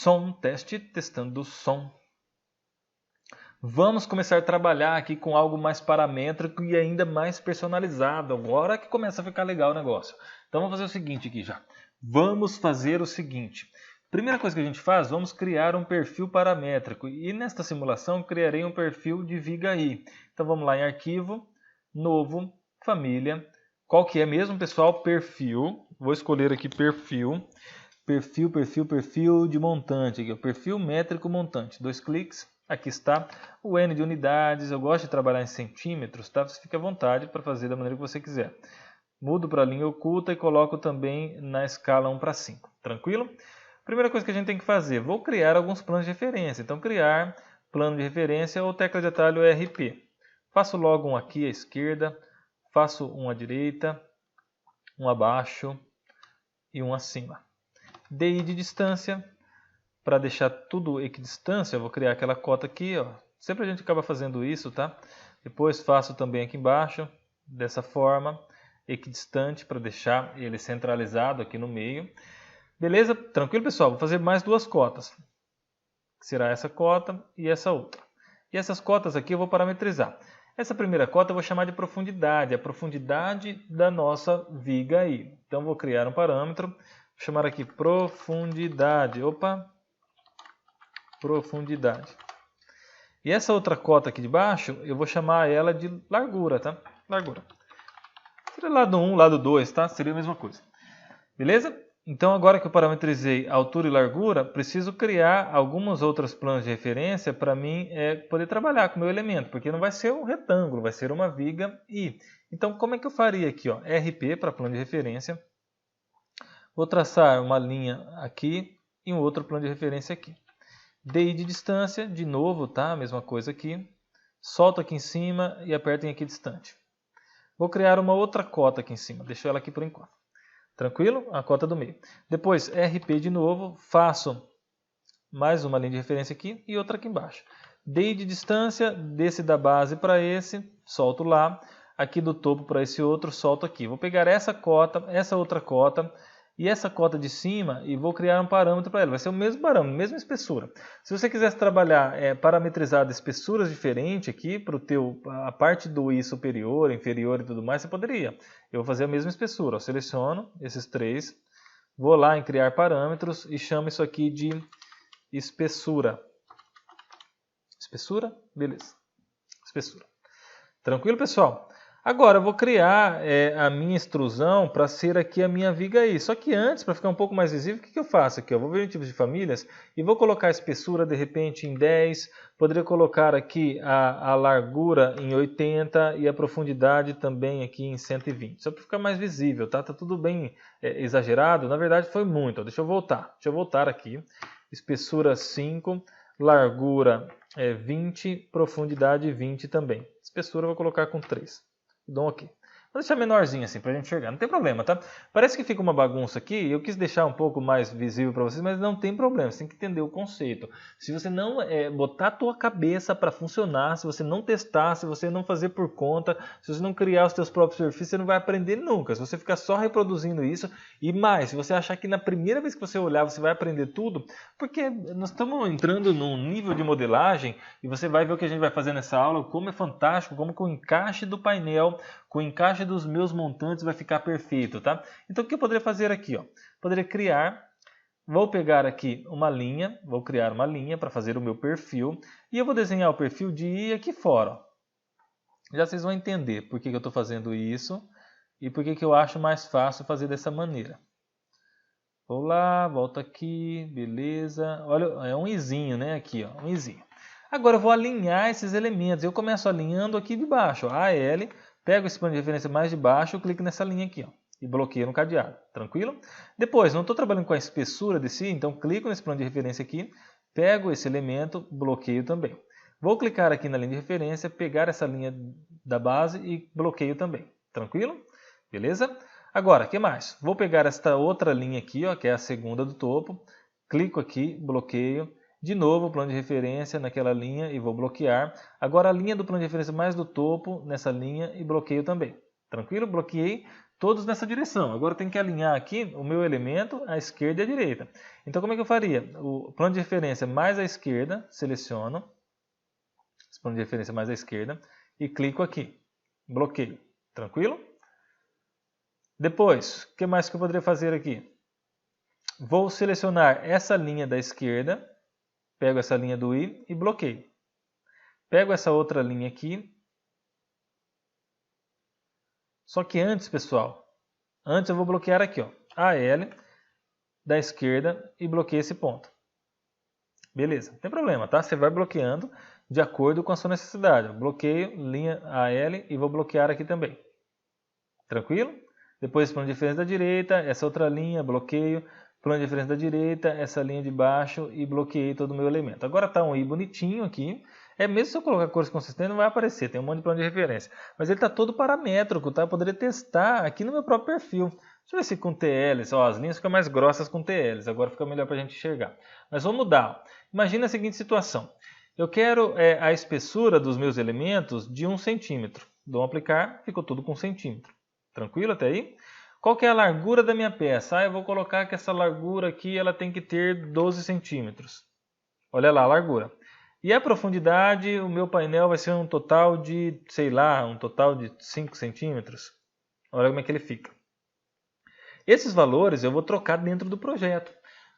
Som, teste, testando o som. Vamos começar a trabalhar aqui com algo mais paramétrico e ainda mais personalizado. Agora que começa a ficar legal o negócio. Então vamos fazer o seguinte aqui já. Vamos fazer o seguinte. Primeira coisa que a gente faz, vamos criar um perfil paramétrico. E nesta simulação criarei um perfil de viga I. Então vamos lá em arquivo, novo, família. Qual que é mesmo, pessoal? Perfil. Vou escolher aqui perfil. Perfil de montante. Aqui, o perfil métrico montante. 2 cliques. Aqui está o N de unidades. Eu gosto de trabalhar em centímetros, tá? Você fica à vontade para fazer da maneira que você quiser. Mudo para a linha oculta e coloco também na escala 1:5. Tranquilo? Primeira coisa que a gente tem que fazer, vou criar alguns planos de referência. Então, criar plano de referência ou tecla de atalho RP. Faço logo um aqui à esquerda, faço um à direita, um abaixo e um acima. DI de distância, para deixar tudo equidistância, eu vou criar aquela cota aqui, ó. Sempre a gente acaba fazendo isso, tá? Depois faço também aqui embaixo, dessa forma, equidistante, para deixar ele centralizado aqui no meio. Beleza? Tranquilo, pessoal? Vou fazer mais 2 cotas. Será essa cota e essa outra. E essas cotas aqui eu vou parametrizar. Essa primeira cota eu vou chamar de profundidade, a profundidade da nossa viga aí. Então vou criar um parâmetro, vou chamar aqui profundidade. Opa! Profundidade. E essa outra cota aqui de baixo, eu vou chamar ela de largura, tá? Largura. Seria lado 1, lado 2, tá? Seria a mesma coisa. Beleza? Então, agora que eu parametrizei altura e largura, preciso criar alguns outros planos de referência para mim poder trabalhar com o meu elemento, porque não vai ser um retângulo, vai ser uma viga I. Então, como é que eu faria aqui? Ó? RP para plano de referência. Vou traçar uma linha aqui e um outro plano de referência aqui. DI de distância, de novo, tá? Mesma coisa aqui. Solto aqui em cima e apertem aqui distante. Vou criar uma outra cota aqui em cima, deixo ela aqui por enquanto. Tranquilo? A cota do meio. Depois, RP de novo, faço mais uma linha de referência aqui e outra aqui embaixo. DI de distância, desse da base para esse, solto lá. Aqui do topo para esse outro, solto aqui. Vou pegar essa cota, essa outra cota e essa cota de cima e vou criar um parâmetro para ela. Vai ser o mesmo parâmetro, mesma espessura. Se você quisesse trabalhar parametrizado espessuras diferentes aqui, para a parte do I superior, inferior e tudo mais, você poderia. Eu vou fazer a mesma espessura. Eu seleciono esses 3, vou lá em criar parâmetros e chamo isso aqui de espessura. Espessura? Beleza. Espessura. Tranquilo, pessoal? Agora eu vou criar a minha extrusão para ser aqui a minha viga aí. Só que antes, para ficar um pouco mais visível, o que eu faço aqui? Eu vou ver em tipos de famílias e vou colocar a espessura de repente em 10. Poderia colocar aqui a largura em 80 e a profundidade também aqui em 120. Só para ficar mais visível, tá? Tá tudo bem exagerado. Na verdade foi muito. Deixa eu voltar. Deixa eu voltar aqui. Espessura 5, largura 20, profundidade 20 também. Espessura eu vou colocar com 3. Dou um OK. Vou deixar menorzinho assim para a gente enxergar, não tem problema, tá? Parece que fica uma bagunça aqui, eu quis deixar um pouco mais visível para vocês, mas não tem problema, você tem que entender o conceito. Se você não botar a tua cabeça para funcionar, se você não testar, se você não fazer por conta, se você não criar os teus próprios perfis, você não vai aprender nunca. Se você ficar só reproduzindo isso, e mais, se você achar que na primeira vez que você olhar você vai aprender tudo, porque nós estamos entrando num nível de modelagem, e você vai ver o que a gente vai fazer nessa aula, como é fantástico, como com o encaixe do painel, com o encaixe dos meus montantes vai ficar perfeito, tá? Então o que eu poderia fazer aqui, ó? Poderia criar, vou pegar aqui uma linha, vou criar uma linha para fazer o meu perfil e eu vou desenhar o perfil de I aqui fora, ó. Já vocês vão entender por que eu estou fazendo isso e por que eu acho mais fácil fazer dessa maneira. Vou lá, volto aqui, beleza. Olha, é um izinho, né? Aqui, ó, um izinho. Agora eu vou alinhar esses elementos. Eu começo alinhando aqui de baixo, ó, AL. Pego esse plano de referência mais de baixo, clico nessa linha aqui, ó, e bloqueio no cadeado. Tranquilo? Depois, não estou trabalhando com a espessura de si, então clico nesse plano de referência aqui, pego esse elemento, bloqueio também. Vou clicar aqui na linha de referência, pegar essa linha da base e bloqueio também. Tranquilo? Beleza? Agora, o que mais? Vou pegar esta outra linha aqui, ó, que é a segunda do topo, clico aqui, bloqueio. De novo, o plano de referência naquela linha e vou bloquear. Agora a linha do plano de referência mais do topo nessa linha e bloqueio também. Tranquilo? Bloqueei. todos nessa direção. Agora eu tenho que alinhar aqui o meu elemento à esquerda e à direita. Então como é que eu faria? O plano de referência mais à esquerda, seleciono esse plano de referência mais à esquerda e clico aqui. Bloqueio. Tranquilo? Depois, o que mais que eu poderia fazer aqui? Vou selecionar essa linha da esquerda, pego essa linha do I e bloqueio. Pego essa outra linha aqui. Só que antes, pessoal, antes eu vou bloquear aqui, ó, AL da esquerda e bloqueio esse ponto. Beleza, não tem problema, tá? Você vai bloqueando de acordo com a sua necessidade. Eu bloqueio linha AL e vou bloquear aqui também. Tranquilo? Depois plano de referência da direita, essa outra linha, bloqueio. Plano de referência da direita, essa linha de baixo e bloqueei todo o meu elemento. Agora está um I bonitinho aqui. Mesmo se eu colocar cores consistentes, não vai aparecer. Tem um monte de plano de referência. Mas ele está todo paramétrico, tá? Eu poderia testar aqui no meu próprio perfil. Deixa eu ver se com TLs, ó, as linhas ficam mais grossas com TLs. Agora fica melhor para a gente enxergar. Mas vou mudar. Imagina a seguinte situação. Eu quero a espessura dos meus elementos de 1 centímetro. Dou um aplicar, ficou tudo com 1 centímetro. Tranquilo até aí? Qual que é a largura da minha peça? Eu vou colocar que essa largura aqui ela tem que ter 12 centímetros. Olha lá a largura. E a profundidade, o meu painel vai ser um total de, sei lá, um total de 5 centímetros. Olha como é que ele fica. Esses valores eu vou trocar dentro do projeto.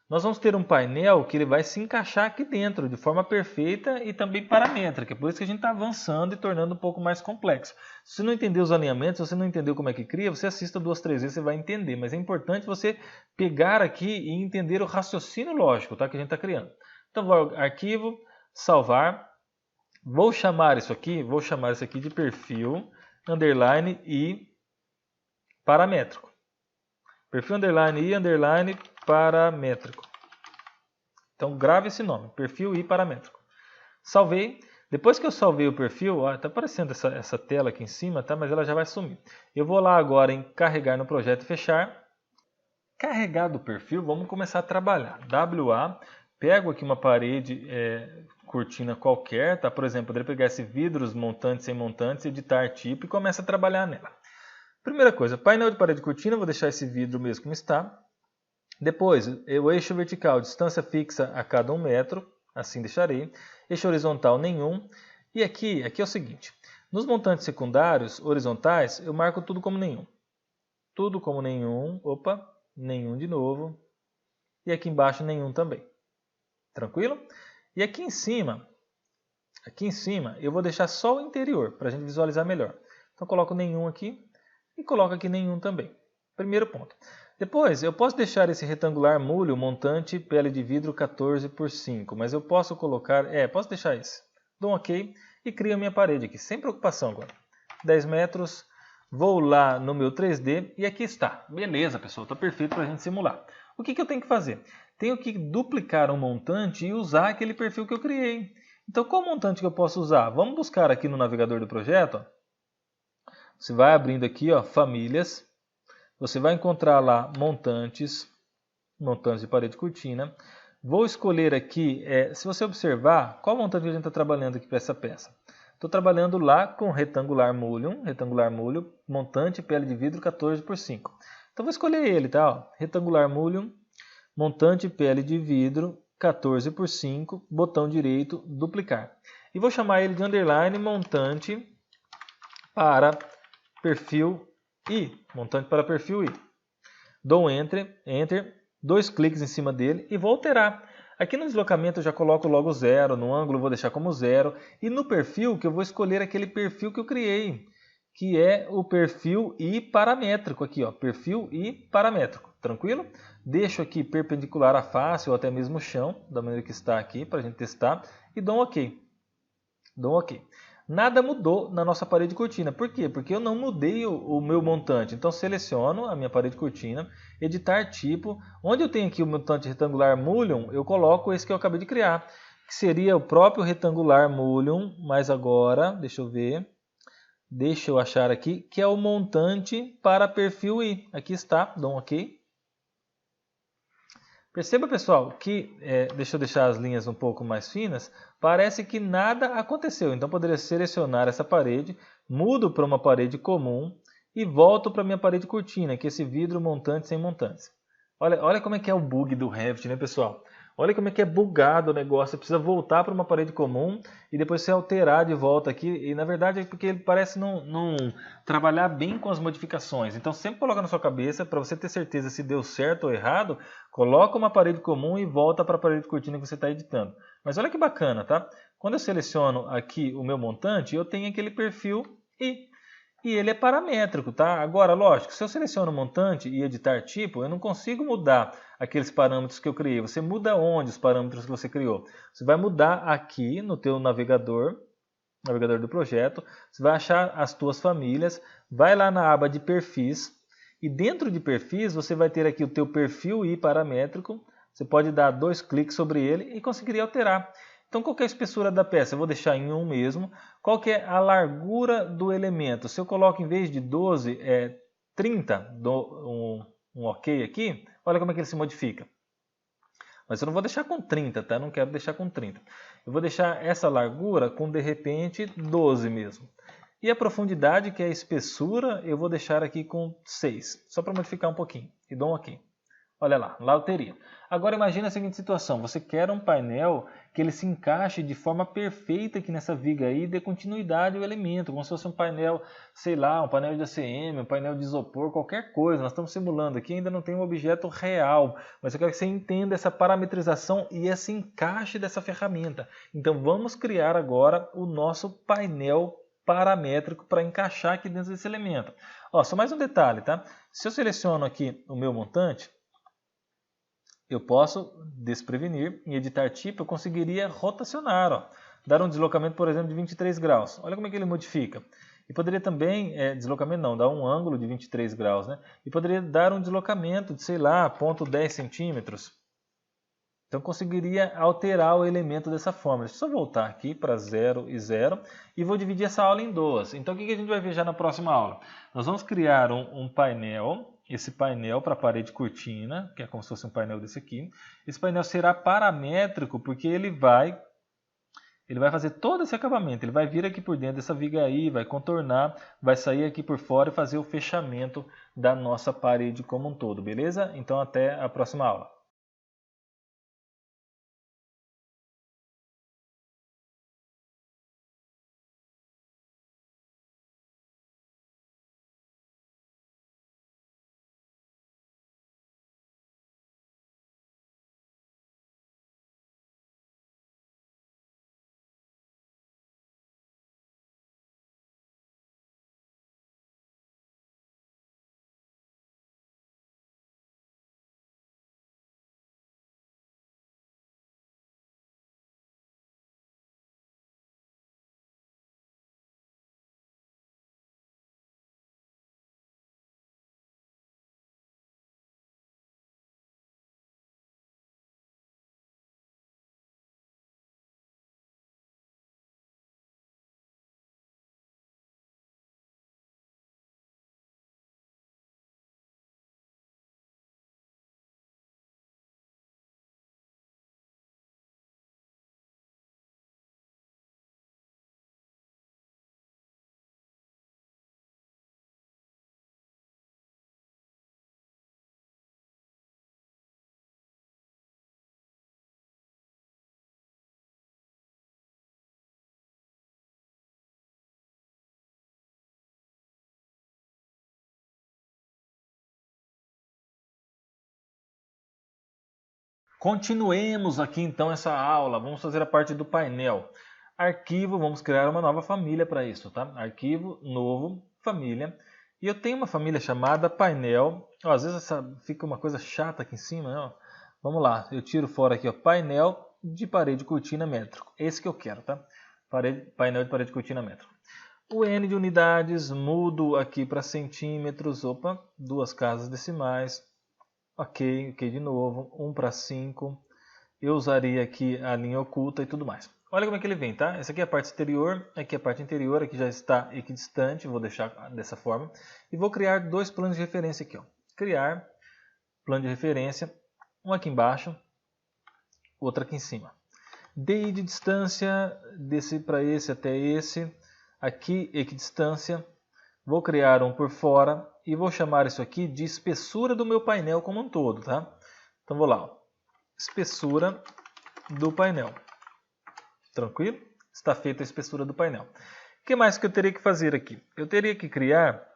Nós vamos ter um painel que ele vai se encaixar aqui dentro de forma perfeita e também paramétrica. Por isso que a gente está avançando e tornando um pouco mais complexo. Se você não entender os alinhamentos, se você não entendeu como é que cria, você assista 2, 3 vezes, você vai entender. Mas é importante você pegar aqui e entender o raciocínio lógico, tá, que a gente está criando. Então vou arquivo, salvar. Vou chamar isso aqui de perfil, underline e paramétrico. Perfil, underline e underline paramétrico. Então grave esse nome, perfil e paramétrico. Salvei. Depois que eu salvei o perfil, está aparecendo essa tela aqui em cima, tá? Mas ela já vai sumir. Eu vou lá agora em carregar no projeto e fechar. Carregado o perfil, vamos começar a trabalhar. WA, pego aqui uma parede cortina qualquer, tá? Por exemplo, poderia pegar esse vidros montantes sem montantes, editar tipo e começa a trabalhar nela. Primeira coisa, painel de parede cortina, vou deixar esse vidro mesmo como está. Depois, o eixo vertical, distância fixa a cada 1 metro, assim deixarei. Eixo horizontal, nenhum. E aqui é o seguinte, nos montantes secundários, horizontais, eu marco tudo como nenhum. Tudo como nenhum, opa, nenhum de novo. E aqui embaixo, nenhum também. Tranquilo? E aqui em cima, eu vou deixar só o interior, para a gente visualizar melhor. Então, coloco nenhum aqui e coloco aqui nenhum também. Primeiro ponto. Depois, eu posso deixar esse retangular múlio montante pele de vidro 14 por 5, mas eu posso colocar, posso deixar esse. Dou um OK e crio a minha parede aqui, sem preocupação agora. 10 metros, vou lá no meu 3D e aqui está. Beleza, pessoal, está perfeito para a gente simular. O que eu tenho que fazer? Tenho que duplicar um montante e usar aquele perfil que eu criei. Então, qual montante que eu posso usar? Vamos buscar aqui no navegador do projeto. Ó. Você vai abrindo aqui, ó, famílias. Você vai encontrar lá montantes de parede cortina. Vou escolher aqui, se você observar, qual montante que a gente está trabalhando aqui para essa peça? Estou trabalhando lá com retangular múlio, montante pele de vidro 14 por 5. Então vou escolher ele, tá? Ó, retangular múlio, montante pele de vidro 14 por 5, botão direito, duplicar. E vou chamar ele de underline montante para perfil I, montante para perfil I. Dou um Enter, 2 cliques em cima dele e vou alterar. Aqui no deslocamento eu já coloco logo 0, no ângulo vou deixar como 0. E no perfil que eu vou escolher aquele perfil que eu criei, que é o perfil I paramétrico. Aqui, ó, perfil I paramétrico, tranquilo? Deixo aqui perpendicular à face ou até mesmo o chão, da maneira que está aqui, para a gente testar. E dou um OK. Dou um OK. Nada mudou na nossa parede cortina. Por quê? Porque eu não mudei o meu montante. Então, seleciono a minha parede cortina, editar tipo. Onde eu tenho aqui o montante retangular Mullion, eu coloco esse que eu acabei de criar, que seria o próprio retangular Mullion, mas agora, deixa eu ver, deixa eu achar aqui, que é o montante para perfil I. Aqui está, dou um OK. Perceba, pessoal, que, deixa eu deixar as linhas um pouco mais finas, parece que nada aconteceu. Então, poderia selecionar essa parede, mudo para uma parede comum e volto para minha parede cortina, que é esse vidro montante sem montantes. Olha como é que é o bug do Revit, né, pessoal? Olha como é que é bugado o negócio. Você precisa voltar para uma parede comum e depois você alterar de volta aqui. E na verdade é porque ele parece não trabalhar bem com as modificações. Então sempre coloca na sua cabeça, para você ter certeza se deu certo ou errado, coloca uma parede comum e volta para a parede cortina que você está editando. Mas olha que bacana, tá? Quando eu seleciono aqui o meu montante, eu tenho aquele perfil e ele é paramétrico, tá? Agora, lógico, se eu seleciono montante e editar tipo, eu não consigo mudar aqueles parâmetros que eu criei. Você muda onde os parâmetros que você criou? Você vai mudar aqui no teu navegador do projeto, você vai achar as tuas famílias, vai lá na aba de perfis e dentro de perfis você vai ter aqui o teu perfil I paramétrico. Você pode dar 2 cliques sobre ele e conseguiria alterar. Então, qual que é a espessura da peça? Eu vou deixar em 1 mesmo. Qual que é a largura do elemento? Se eu coloco em vez de 12, 30, dou um OK aqui, olha como é que ele se modifica. Mas eu não vou deixar com 30, tá? Eu não quero deixar com 30. Eu vou deixar essa largura com, de repente, 12 mesmo. E a profundidade, que é a espessura, eu vou deixar aqui com 6. Só para modificar um pouquinho. E dou um OK. Olha lá eu teria. Agora imagine a seguinte situação, você quer um painel que ele se encaixe de forma perfeita aqui nessa viga aí e dê continuidade ao elemento, como se fosse um painel, sei lá, um painel de ACM, um painel de isopor, qualquer coisa. Nós estamos simulando aqui, ainda não tem um objeto real, mas eu quero que você entenda essa parametrização e esse encaixe dessa ferramenta. Então vamos criar agora o nosso painel paramétrico para encaixar aqui dentro desse elemento. Ó, só mais um detalhe, tá? Se eu seleciono aqui o meu montante, eu posso desprevenir, em editar tipo, eu conseguiria rotacionar, ó, dar um deslocamento, por exemplo, de 23 graus. Olha como é que ele modifica. E poderia também, deslocamento não, dar um ângulo de 23 graus, né? E poderia dar um deslocamento de, sei lá, 0,10 centímetros. Então conseguiria alterar o elemento dessa forma. Deixa eu só voltar aqui para 0 e 0 e vou dividir essa aula em duas. Então o que a gente vai ver já na próxima aula? Nós vamos criar um painel, esse painel para a parede cortina, que é como se fosse um painel desse aqui. Esse painel será paramétrico porque ele vai fazer todo esse acabamento. Ele vai vir aqui por dentro dessa viga aí, vai contornar, vai sair aqui por fora e fazer o fechamento da nossa parede como um todo, beleza? Então até a próxima aula. Continuemos aqui então essa aula, vamos fazer a parte do painel. Arquivo, vamos criar uma nova família para isso, tá? Arquivo, novo, família. E eu tenho uma família chamada painel. Ó, às vezes fica uma coisa chata aqui em cima, né? Ó. Vamos lá, eu tiro fora aqui, ó, painel de parede cortina métrico. Esse que eu quero, tá? Painel de parede cortina métrico. O N de unidades, mudo aqui para centímetros, opa, 2 casas decimais. Ok de novo, 1 para 5. Eu usaria aqui a linha oculta e tudo mais. Olha como é que ele vem, tá? Essa aqui é a parte exterior, aqui é a parte interior, aqui já está equidistante, vou deixar dessa forma. E vou criar 2 planos de referência aqui, ó. Criar plano de referência, um aqui embaixo, outro aqui em cima. DI de distância, desse para esse até esse. Aqui, equidistância. vou criar um por fora e vou chamar isso aqui de espessura do meu painel como um todo, tá? Então vou lá, ó. Espessura do painel. Tranquilo? Está feita a espessura do painel. O que mais que eu teria que fazer aqui? Eu teria que criar,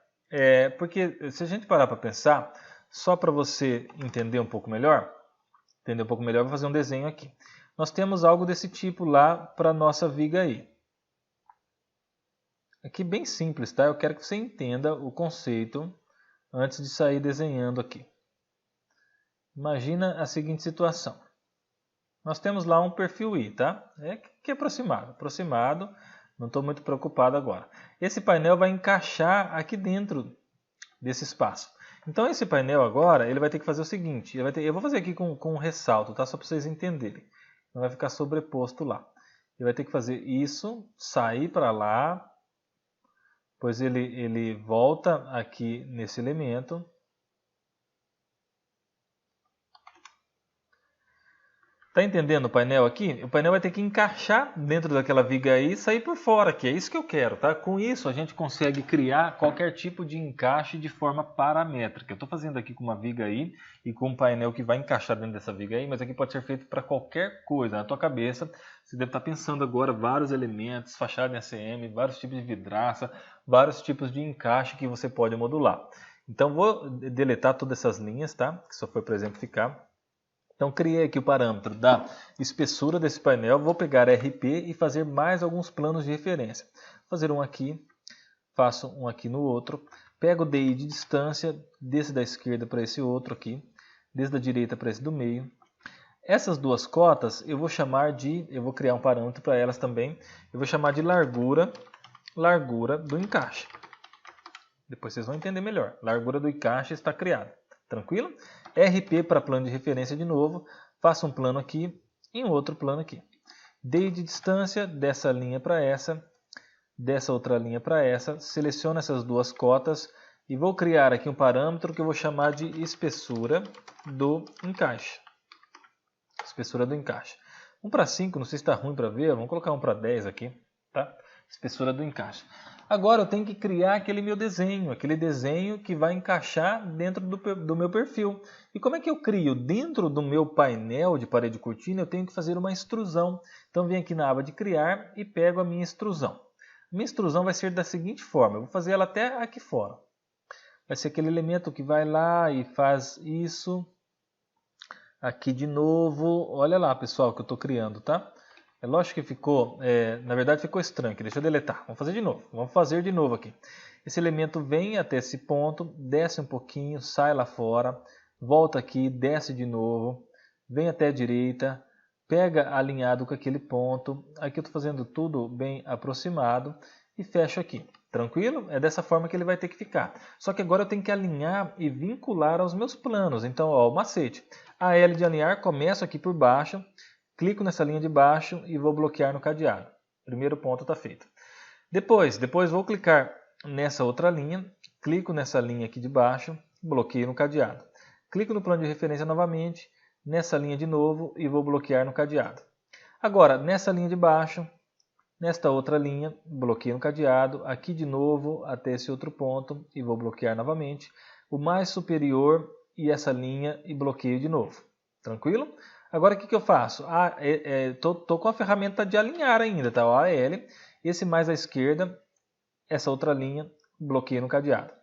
porque se a gente parar para pensar, só para você entender um pouco melhor, vou fazer um desenho aqui. Nós temos algo desse tipo lá para a nossa viga aí. Aqui bem simples, tá? Eu quero que você entenda o conceito antes de sair desenhando aqui. Imagina a seguinte situação. Nós temos lá um perfil I, tá? Que é aproximado. Aproximado, não estou muito preocupado agora. Esse painel vai encaixar aqui dentro desse espaço. Então esse painel agora, ele vai ter que fazer o seguinte. Eu vou fazer aqui com um ressalto, tá? Só para vocês entenderem. Não vai ficar sobreposto lá. Ele vai ter que fazer isso, sair para lá. Depois ele volta aqui nesse elemento. Tá entendendo o painel aqui? O painel vai ter que encaixar dentro daquela viga aí e sair por fora aqui. É isso que eu quero, tá? Com isso a gente consegue criar qualquer tipo de encaixe de forma paramétrica. Eu estou fazendo aqui com uma viga aí e com um painel que vai encaixar dentro dessa viga aí, mas aqui pode ser feito para qualquer coisa. Na tua cabeça, você deve estar pensando agora vários elementos, fachada em ACM, vários tipos de vidraça, vários tipos de encaixe que você pode modular. Então vou deletar todas essas linhas, tá? Que só foi para exemplificar. Então criei aqui o parâmetro da espessura desse painel, vou pegar RP e fazer mais alguns planos de referência. Vou fazer um aqui, faço um aqui no outro, pego o DI de distância, desse da esquerda para esse outro aqui, desse da direita para esse do meio. Essas duas cotas eu vou chamar de, eu vou criar um parâmetro para elas também, eu vou chamar de largura do encaixe. Depois vocês vão entender melhor, largura do encaixe está criada. Tranquilo? RP para plano de referência de novo, faço um plano aqui e um outro plano aqui. DI de distância dessa linha para essa, dessa outra linha para essa, seleciono essas duas cotas e vou criar aqui um parâmetro que eu vou chamar de espessura do encaixe. Espessura do encaixe. 1 para 5, não sei se está ruim para ver, vamos colocar 1 para 10 aqui, tá? Espessura do encaixe. Agora eu tenho que criar aquele meu desenho, aquele desenho que vai encaixar dentro do meu perfil. E como é que eu crio? Dentro do meu painel de parede cortina eu tenho que fazer uma extrusão. Então venho aqui na aba de criar e pego a minha extrusão. Minha extrusão vai ser da seguinte forma, eu vou fazer ela até aqui fora. Vai ser aquele elemento que vai lá e faz isso. Aqui de novo, olha lá pessoal que eu estou criando, tá? É lógico que ficou, na verdade ficou estranho aqui, deixa eu deletar, vamos fazer de novo aqui. Esse elemento vem até esse ponto, desce um pouquinho, sai lá fora, volta aqui, desce de novo, vem até a direita, pega alinhado com aquele ponto, aqui eu estou fazendo tudo bem aproximado e fecho aqui. Tranquilo? É dessa forma que ele vai ter que ficar. Só que agora eu tenho que alinhar e vincular aos meus planos. Então, ó, o macete. A L de alinhar, começo aqui por baixo, clico nessa linha de baixo e vou bloquear no cadeado. Primeiro ponto está feito. Depois vou clicar nessa outra linha, clico nessa linha aqui de baixo, bloqueio no cadeado. Clico no plano de referência novamente, nessa linha de novo e vou bloquear no cadeado. Agora, nessa linha de baixo, nesta outra linha, bloqueio no cadeado, aqui de novo até esse outro ponto e vou bloquear novamente. O mais superior e essa linha e bloqueio de novo. Tranquilo? Agora o que eu faço? Estou com a ferramenta de alinhar ainda, tá? O AL, esse mais à esquerda, essa outra linha, bloqueio no cadeado.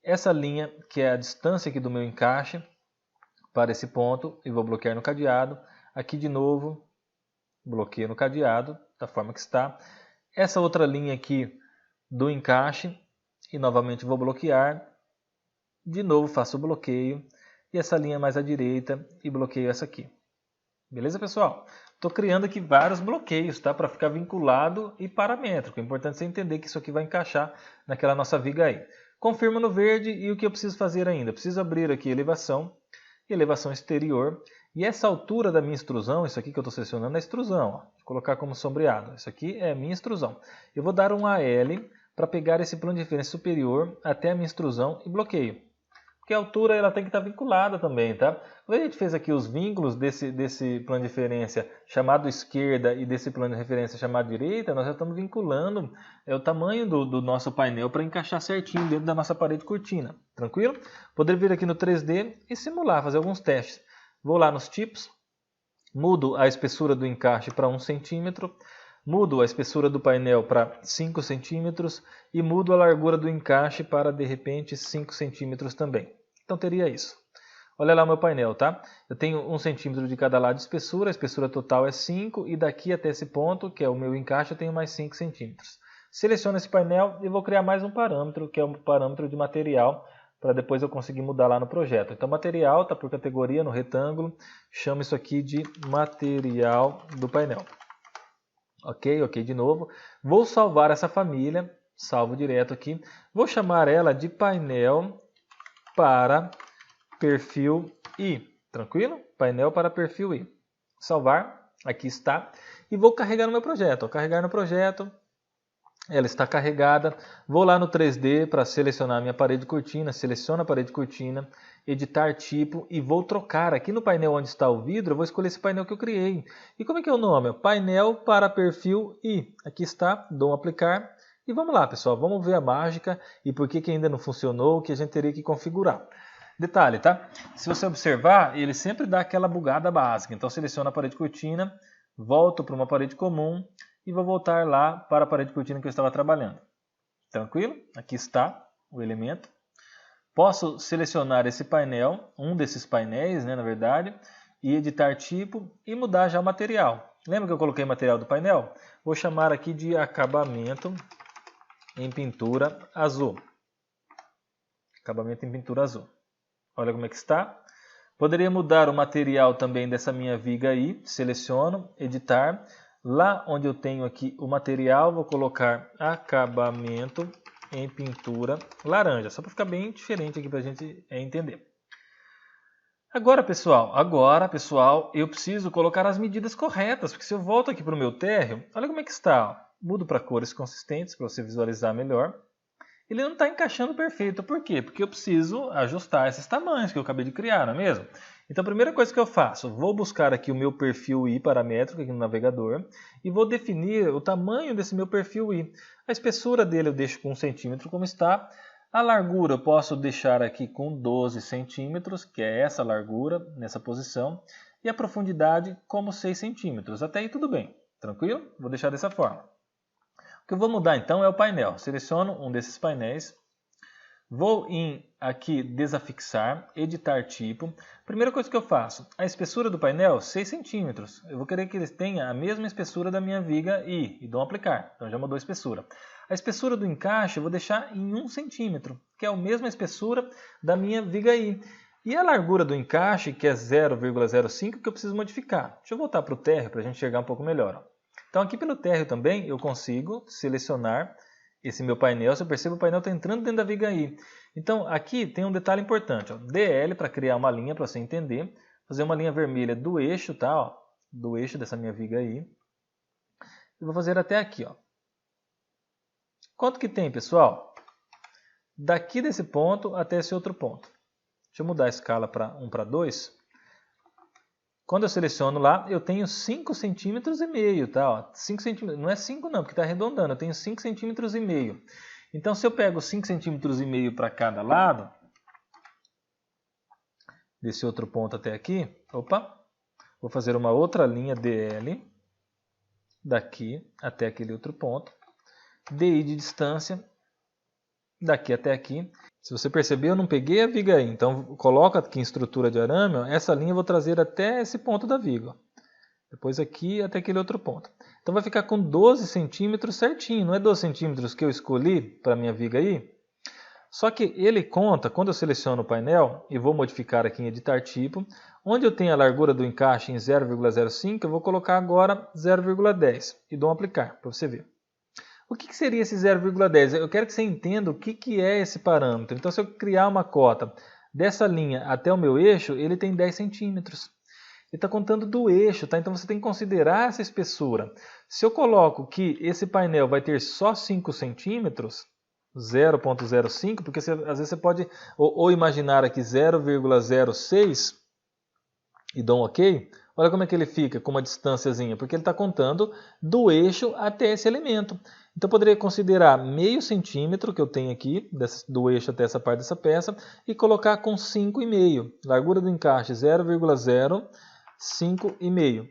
Essa linha, que é a distância aqui do meu encaixe, para esse ponto, e vou bloquear no cadeado. Aqui de novo, bloqueio no cadeado, da forma que está. Essa outra linha aqui do encaixe, e novamente vou bloquear. De novo faço o bloqueio, e essa linha mais à direita, e bloqueio essa aqui. Beleza, pessoal? Estou criando aqui vários bloqueios, tá? Para ficar vinculado e paramétrico. É importante você entender que isso aqui vai encaixar naquela nossa viga aí. Confirma no verde e o que eu preciso fazer ainda? Eu preciso abrir aqui elevação exterior. E essa altura da minha extrusão, isso aqui que eu estou selecionando é a extrusão. Ó. Vou colocar como sombreado. Isso aqui é a minha extrusão. Eu vou dar um AL para pegar esse plano de referência superior até a minha extrusão e bloqueio. Porque a altura ela tem que estar vinculada também, tá? Quando a gente fez aqui os vínculos desse plano de referência chamado esquerda e desse plano de referência chamado direita, nós já estamos vinculando o tamanho do nosso painel para encaixar certinho dentro da nossa parede cortina. Tranquilo? Poder vir aqui no 3D e simular, fazer alguns testes. Vou lá nos tipos, mudo a espessura do encaixe para 1 centímetro, mudo a espessura do painel para 5 centímetros e mudo a largura do encaixe para, de repente, 5 centímetros também. Então teria isso. Olha lá o meu painel, tá? Eu tenho 1 centímetro de cada lado de espessura, a espessura total é 5 e daqui até esse ponto, que é o meu encaixe, eu tenho mais 5 centímetros. Seleciono esse painel e vou criar mais um parâmetro, que é o parâmetro de material, para depois eu conseguir mudar lá no projeto. Então material está por categoria no retângulo, chamo isso aqui de material do painel. Ok de novo. Vou salvar essa família, salvo direto aqui. Vou chamar ela de painel para perfil I. Tranquilo? Painel para perfil I. Salvar, aqui está. E vou carregar no meu projeto. Carregar no projeto, ela está carregada. Vou lá no 3D para selecionar a minha parede cortina. Seleciono a parede cortina, editar tipo e vou trocar. Aqui no painel onde está o vidro, eu vou escolher esse painel que eu criei. E como é que é o nome? Painel para perfil I. Aqui está, dou um aplicar. E vamos lá, pessoal. Vamos ver a mágica e por que ainda não funcionou, que a gente teria que configurar. Detalhe, tá? Se você observar, ele sempre dá aquela bugada básica. Então, seleciono a parede cortina, volto para uma parede comum e vou voltar lá para a parede cortina que eu estava trabalhando. Tranquilo? Aqui está o elemento. Posso selecionar esse painel, um desses painéis, né, na verdade, e editar tipo e mudar já o material. Lembra que eu coloquei o material do painel? Vou chamar aqui de acabamento em pintura azul. Acabamento em pintura azul. Olha como é que está. Poderia mudar o material também dessa minha viga aí. Seleciono, editar. Lá onde eu tenho aqui o material, vou colocar acabamento em pintura laranja. Só para ficar bem diferente aqui para a gente entender. Agora, pessoal, eu preciso colocar as medidas corretas. Porque se eu volto aqui para o meu térreo, olha como é que está. Mudo para cores consistentes para você visualizar melhor. Ele não está encaixando perfeito. Por quê? Porque eu preciso ajustar esses tamanhos que eu acabei de criar, não é mesmo? Então a primeira coisa que eu faço, vou buscar aqui o meu perfil I paramétrico aqui no navegador e vou definir o tamanho desse meu perfil I. A espessura dele eu deixo com 1 centímetro como está. A largura eu posso deixar aqui com 12 centímetros, que é essa largura, nessa posição. E a profundidade como 6 centímetros. Até aí tudo bem, tranquilo? Vou deixar dessa forma. O que eu vou mudar então é o painel. Seleciono um desses painéis. Vou em aqui desafixar, editar tipo. Primeira coisa que eu faço, a espessura do painel 6 centímetros. Eu vou querer que ele tenha a mesma espessura da minha viga I e dou um aplicar. Então já mudou a espessura. A espessura do encaixe eu vou deixar em 1 centímetro, que é a mesma espessura da minha viga I. E a largura do encaixe, que é 0,05, que eu preciso modificar. Deixa eu voltar para o térreo para a gente enxergar um pouco melhor. Então aqui pelo térreo também eu consigo selecionar esse meu painel. Você percebe, o painel está entrando dentro da viga I. Então aqui tem um detalhe importante. Ó, DL para criar uma linha para você entender. Fazer uma linha vermelha do eixo, tá? Ó, do eixo dessa minha viga I. E vou fazer até aqui. Ó. Quanto que tem, pessoal? Daqui desse ponto até esse outro ponto. Deixa eu mudar a escala para 1 para 2. Quando eu seleciono lá, eu tenho 5,5 centímetros, tá? Ó, 5 centímetros, não é 5 não, porque está arredondando, eu tenho 5,5 centímetros. Então, se eu pego 5,5 centímetros para cada lado, desse outro ponto até aqui, vou fazer uma outra linha DL, daqui até aquele outro ponto, DI de distância, daqui até aqui. Se você perceber, eu não peguei a viga aí. Então, coloca aqui em estrutura de arame, ó, essa linha eu vou trazer até esse ponto da viga. Ó. Depois aqui até aquele outro ponto. Então, vai ficar com 12 centímetros certinho. Não é 12 centímetros que eu escolhi para a minha viga aí? Só que ele conta, quando eu seleciono o painel, e vou modificar aqui em editar tipo, onde eu tenho a largura do encaixe em 0,05, eu vou colocar agora 0,10 e dou um aplicar, para você ver. O que seria esse 0,10? Eu quero que você entenda o que é esse parâmetro. Então, se eu criar uma cota dessa linha até o meu eixo, ele tem 10 centímetros. Ele está contando do eixo, tá? Então você tem que considerar essa espessura. Se eu coloco que esse painel vai ter só 5 centímetros, 0,05, porque às vezes você pode ou imaginar aqui 0,06 e dou um OK. Olha como é que ele fica com uma distânciazinha, porque ele está contando do eixo até esse elemento. Então eu poderia considerar meio centímetro que eu tenho aqui, do eixo até essa parte dessa peça, e colocar com 5,5. Largura do encaixe 0,05,5.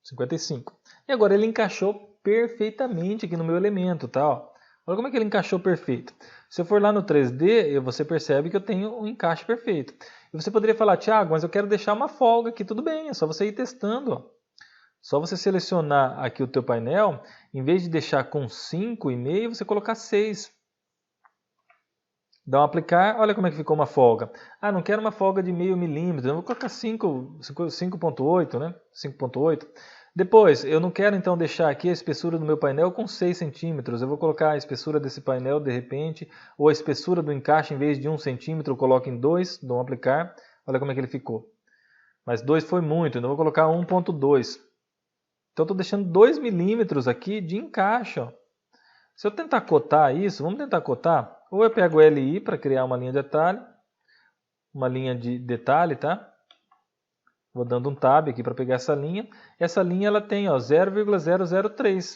55. E agora ele encaixou perfeitamente aqui no meu elemento, tá? Ó. Olha como é que ele encaixou perfeito. Se eu for lá no 3D, você percebe que eu tenho um encaixe perfeito. E você poderia falar, Thiago, mas eu quero deixar uma folga aqui. Tudo bem, é só você ir testando. Ó. Só você selecionar aqui o teu painel, em vez de deixar com 5,5, você colocar 6. Dá um aplicar, olha como é que ficou uma folga. Ah, não quero uma folga de meio milímetro, eu vou colocar 5,8, né? 5,8. Depois, eu não quero então deixar aqui a espessura do meu painel com 6 centímetros. Eu vou colocar a espessura desse painel de repente, ou a espessura do encaixe em vez de 1 centímetro, eu coloco em 2, dou um aplicar. Olha como é que ele ficou. Mas 2 foi muito, então eu vou colocar 1,2. Então eu estou deixando 2 milímetros aqui de encaixe. Ó. Se eu tentar cotar isso, vamos tentar cotar. Ou eu pego o LI para criar uma linha de detalhe, tá? Vou dando um tab aqui para pegar essa linha. Essa linha ela tem 0,003,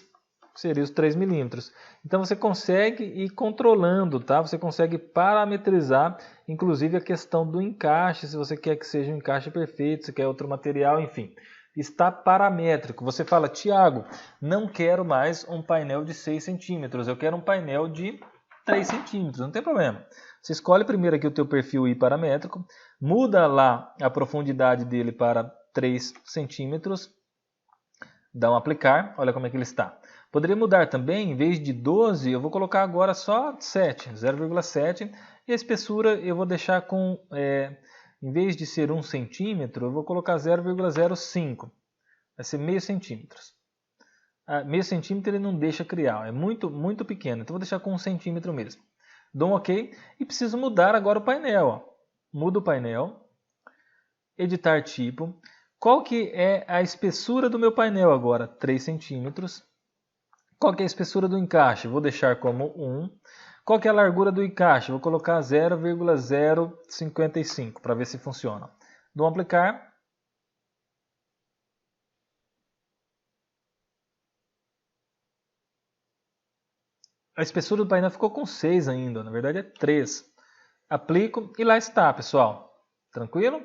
que seria os 3 milímetros. Então você consegue ir controlando, tá? Você consegue parametrizar, inclusive a questão do encaixe, se você quer que seja um encaixe perfeito, se quer outro material, enfim. Está paramétrico. Você fala, Thiago, não quero mais um painel de 6 centímetros, eu quero um painel de 3 centímetros, não tem problema. Você escolhe primeiro aqui o teu perfil I paramétrico, muda lá a profundidade dele para 3 centímetros, dá um aplicar, olha como é que ele está. Poderia mudar também, em vez de 12, eu vou colocar agora só 7, 0,7, e a espessura eu vou deixar com, em vez de ser 1 centímetro, eu vou colocar 0,05, vai ser meio centímetro. Meio centímetro ele não deixa criar, é muito, muito pequeno, então vou deixar com 1 centímetro mesmo. Dou um OK e preciso mudar agora o painel. Ó. Mudo o painel, editar tipo. Qual que é a espessura do meu painel agora? 3 centímetros. Qual que é a espessura do encaixe? Vou deixar como 1. Qual que é a largura do encaixe? Vou colocar 0,055 para ver se funciona. Dou um aplicar. A espessura do painel ficou com 6 ainda, na verdade é 3. Aplico e lá está, pessoal. Tranquilo?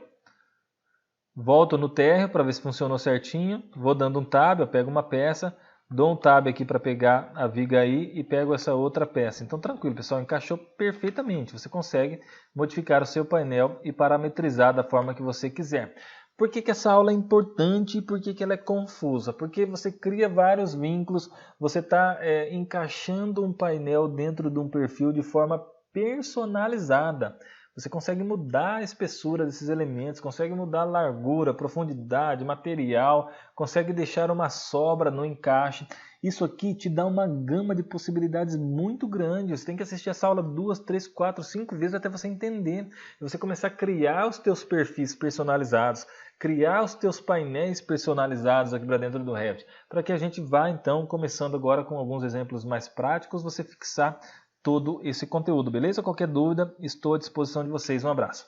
Volto no térreo para ver se funcionou certinho. Vou dando um tab, eu pego uma peça, dou um tab aqui para pegar a viga aí e pego essa outra peça. Então tranquilo, pessoal, encaixou perfeitamente. Você consegue modificar o seu painel e parametrizar da forma que você quiser. Por que essa aula é importante e por que ela é confusa? Porque você cria vários vínculos, você está encaixando um painel dentro de um perfil de forma personalizada. Você consegue mudar a espessura desses elementos, consegue mudar a largura, profundidade, material, consegue deixar uma sobra no encaixe. Isso aqui te dá uma gama de possibilidades muito grande. Você tem que assistir essa aula 2, 3, 4, 5 vezes até você entender. E você começar a criar os teus perfis personalizados, criar os teus painéis personalizados aqui para dentro do Revit. Para que a gente vá então, começando agora com alguns exemplos mais práticos, você fixar todo esse conteúdo, beleza? Qualquer dúvida, estou à disposição de vocês. Um abraço.